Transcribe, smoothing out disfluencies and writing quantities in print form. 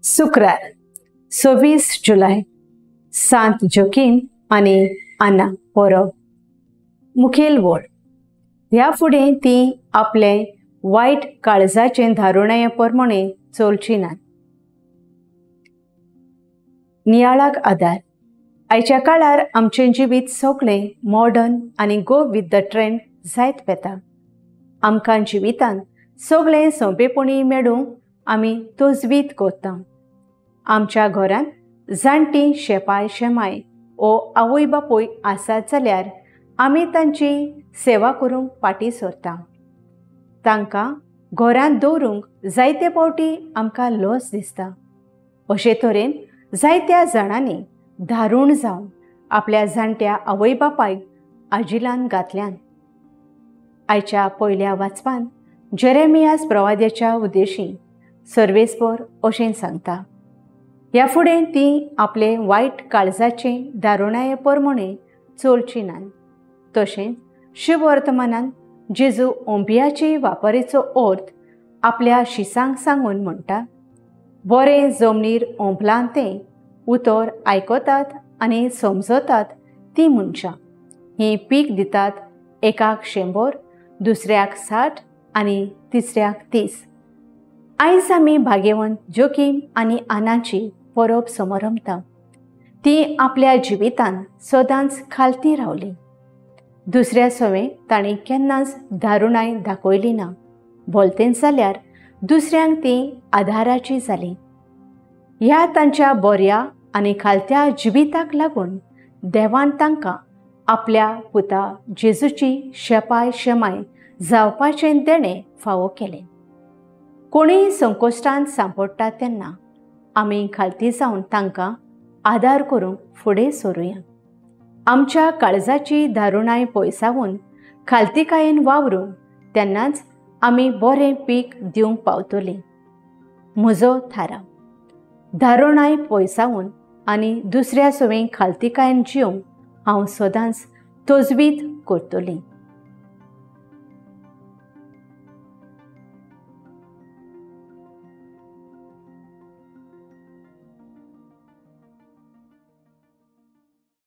शुक्रार 26 जुलय सांत जोकीम आनी आना परब मुखेल वळ ह्या फुडें ती आपले वायट काळजाचें धारुणय प्रमाणे चलची नात। नियाळाक आदार आयच्या काळार आमचें जिवीत सगळें मॉडर्न आनी गो विथ द ट्रेंड जायत वेता। आमकां जिवितान सगळें सोंपेपणी मेळूंक आमी तजवीज करता। आमच्या घरांत जाणटी शेपाय शेमाय ओ आवय बापूय आसात जाल्यार आमी तांची सेवा करूंक फाटीं सरता। तांकां घरांत दवरूंक जायते फावटी आमकां लज दिसता। अशे तरेन जायत्या जाणांनी धारूण जावन आपल्या जाणट्या आवय बापायक आजिलान घातल्यान। आयच्या पयल्या वाचपान जेरेमियास प्रवाद्याच्या उद्देशीं सर्वेस्पर अशें सांगता। ह्या फुडें ती आपले वायट काळजाचें धारुणाय प्रमाणे चलची नात। तशेंच शुभ वर्तमानान जेजू ओंबियाचे वापरेचो अर्थ आपल्या शिसांक सांगून म्हणटा, बरें जमनीर ओंपलां तें उतर आयकतात आनी समजतात तीं मनशां। हीं पीक दितात एकाक 100, दुसऱ्याक 60 आनी तिसऱ्याक 30। आयज आमी भाग्यवंत जोकीम आनी आनाची परब समरमता। ती आपल्या जिवितान सदांच खालती रावली। दुसऱ्या सवें ताणीं केन्नाच धारुणाय दाखयली ना, भलतेंच जाल्यार दुसऱ्यांक ती आदाराची जाली। ह्या तांच्या बऱ्या आनी खालत्या जिविताक लागून देवान तांकां आपल्या पुता जेजूची शेपाय शेमाय जावपाचें देणें फावो केलें। कोणीय संकश्टांत सांपडटा तेन्ना आमी खालती जावन तांकां आदार करूंक फुडें सरुया। आमच्या काळजाची धारुणाय पयसावून खालतीकायेन वावरूं तेन्नाच आमी बरें पीक दिवंक पावतलीं। म्हजो थाराव धारुणाय पयसावून आनी दुसऱ्या सवें खालतीकायेन जिवंक हांव सदांच तजवीज करतलीं।